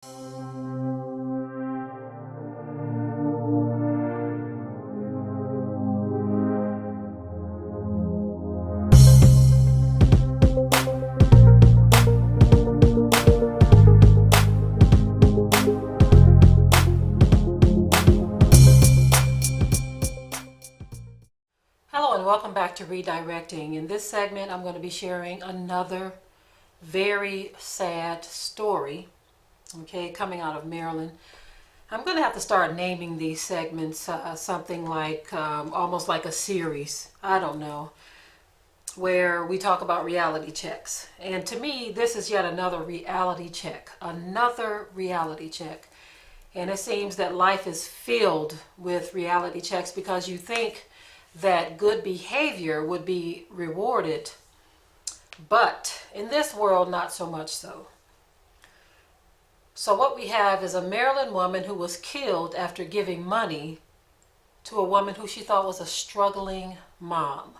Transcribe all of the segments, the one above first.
Hello and welcome back to Redirecting. In this segment, I'm going to be sharing another very sad story, coming out of Maryland. I'm going to have to start naming these segments something like almost like a series, I don't know, where we talk about reality checks. And to me, this is yet another reality check, And it seems that life is filled with reality checks because you think that good behavior would be rewarded, but in this world, not so much so. So what we have is a Maryland woman who was killed after giving money to a woman who she thought was a struggling mom.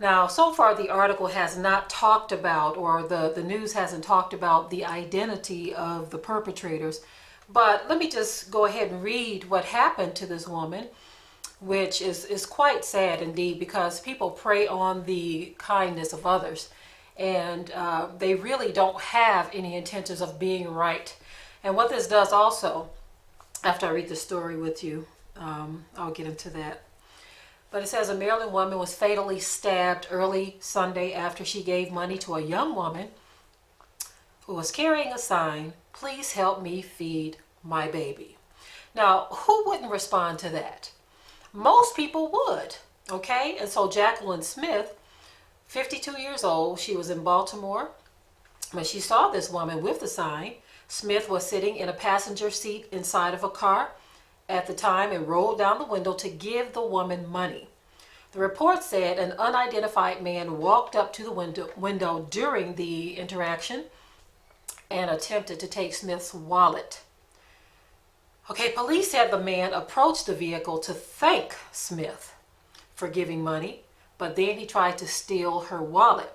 Now, so far the article has not talked about, or the news hasn't talked about the identity of the perpetrators, but let me just go ahead and read what happened to this woman, which is quite sad indeed, because people prey on the kindness of others, and they really don't have any intentions of being right. And what this does also, after I read the story with you, I'll get into that. But it says a Maryland woman was fatally stabbed early Sunday after she gave money to a young woman who was carrying a sign, "Please help me feed my baby." Now, who wouldn't respond to that? Most people would, okay? And so Jacqueline Smith, 52 years old, she was in Baltimore. When she saw this woman with the sign, Smith was sitting in a passenger seat inside of a car at the time and rolled down the window to give the woman money. The report said an unidentified man walked up to the window during the interaction and attempted to take Smith's wallet. Okay, police said the man approached the vehicle to thank Smith for giving money, but then he tried to steal her wallet.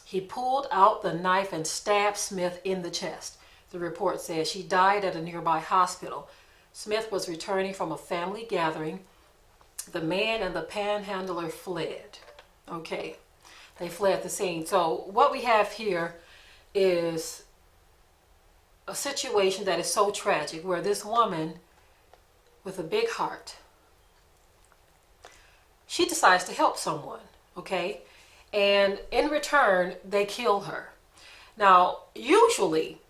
He pulled out the knife and stabbed Smith in the chest. The report says she died at a nearby hospital. Smith was returning from a family gathering. The man and the panhandler fled. Okay, they fled the scene. So what we have here is a situation that is so tragic, where this woman with a big heart, she decides to help someone, okay? And in return, they kill her. Now, usually,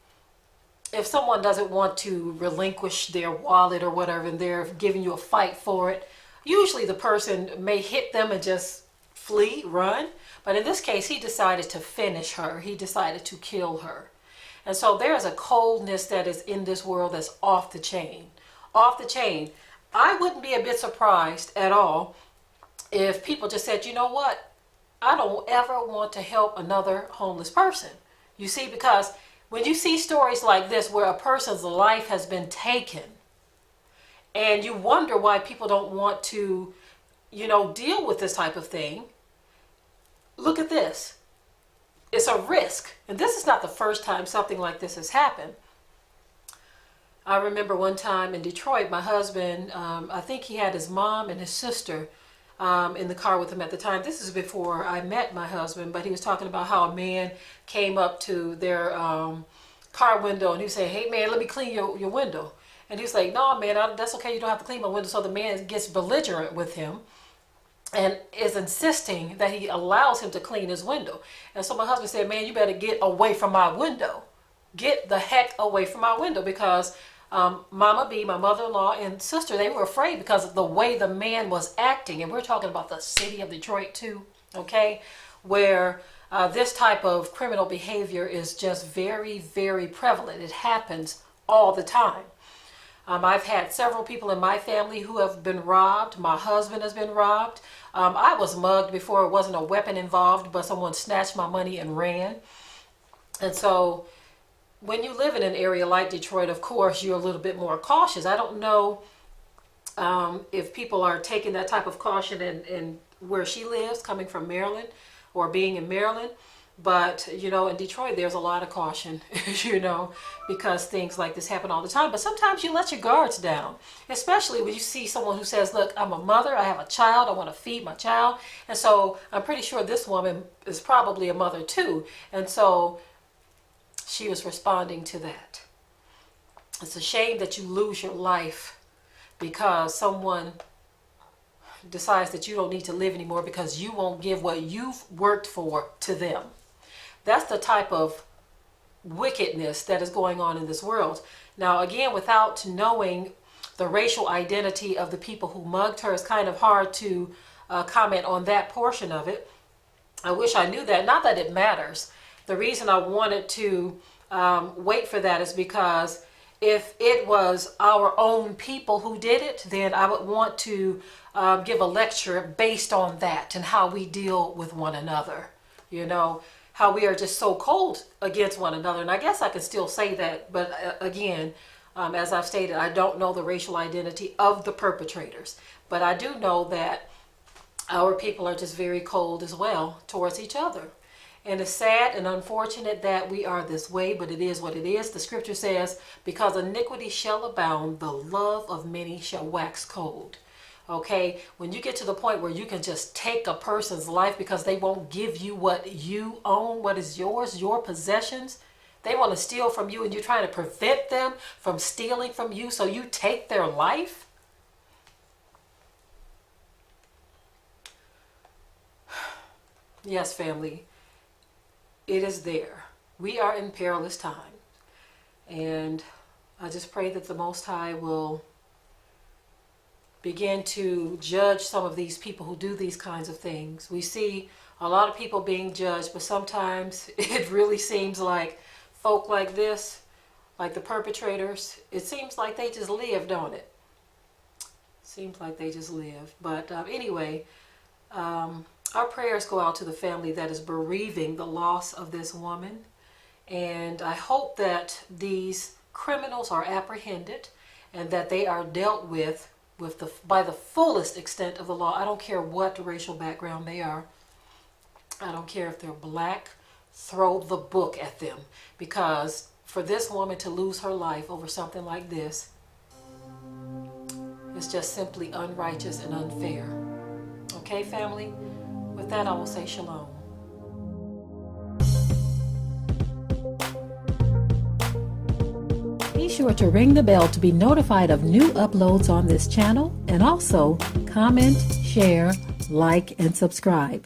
if someone doesn't want to relinquish their wallet or whatever, and they're giving you a fight for it, usually the person may hit them and just flee, run. But in this case, he decided to finish her. He decided to kill her. And so there is a coldness that is in this world that's off the chain. Off the chain. I wouldn't be a bit surprised at all if people just said, you know what? I don't ever want to help another homeless person. You see, because when you see stories like this where a person's life has been taken, and you wonder why people don't want to, deal with this type of thing, look at this. It's a risk. And this is not the first time something like this has happened. I remember one time in Detroit, my husband, I think he had his mom and his sister in the car with him at the time. This is before I met my husband, but he was talking about how a man came up to their car window and he was saying, "Hey man, let me clean your window." And he was like, "No man, that's okay, you don't have to clean my window." So the man gets belligerent with him and is insisting that he allows him to clean his window. And so my husband said, "Man, you better get away from my window. Get the heck away from my window," because Mama B, my mother-in-law, and sister, they were afraid because of the way the man was acting. And we're talking about the city of Detroit too, okay, where this type of criminal behavior is just very, very prevalent. It happens all the time. I've had several people in my family who have been robbed. My husband has been robbed. I was mugged before. It wasn't a weapon involved, but someone snatched my money and ran. And so when you live in an area like Detroit, of course, you're a little bit more cautious. I don't know if people are taking that type of caution in where she lives, coming from Maryland or being in Maryland. But, you know, in Detroit, there's a lot of caution, you know, because things like this happen all the time. But sometimes you let your guards down, especially when you see someone who says, look, I'm a mother, I have a child, I want to feed my child. And so I'm pretty sure this woman is probably a mother too. And so she was responding to that. It's a shame that you lose your life because someone decides that you don't need to live anymore because you won't give what you've worked for to them. That's the type of wickedness that is going on in this world. Now, again, without knowing the racial identity of the people who mugged her, it's kind of hard to comment on that portion of it. I wish I knew that. Not that it matters. The reason I wanted to wait for that is because if it was our own people who did it, then I would want to give a lecture based on that and how we deal with one another. You know, how we are just so cold against one another. And I guess I can still say that, but again, as I've stated, I don't know the racial identity of the perpetrators, but I do know that our people are just very cold as well towards each other. And it's sad and unfortunate that we are this way, but it is what it is. The scripture says, because iniquity shall abound, the love of many shall wax cold. Okay, when you get to the point where you can just take a person's life because they won't give you what you own, what is yours, your possessions, they want to steal from you and you're trying to prevent them from stealing from you, so you take their life. Yes, family, it is there. We are in perilous time. And I just pray that the Most High will begin to judge some of these people who do these kinds of things. We see a lot of people being judged, but sometimes it really seems like folk like this, like the perpetrators, it seems like they just live, don't it? Seems like they just live. But anyway, our prayers go out to the family that is bereaving the loss of this woman. And I hope that these criminals are apprehended and that they are dealt with by the fullest extent of the law. I don't care what racial background they are. I don't care if they're black. Throw the book at them. Because for this woman to lose her life over something like this, it's just simply unrighteous and unfair. Okay, family? With that, I will say shalom. Be sure to ring the bell to be notified of new uploads on this channel, and also comment, share, like, and subscribe.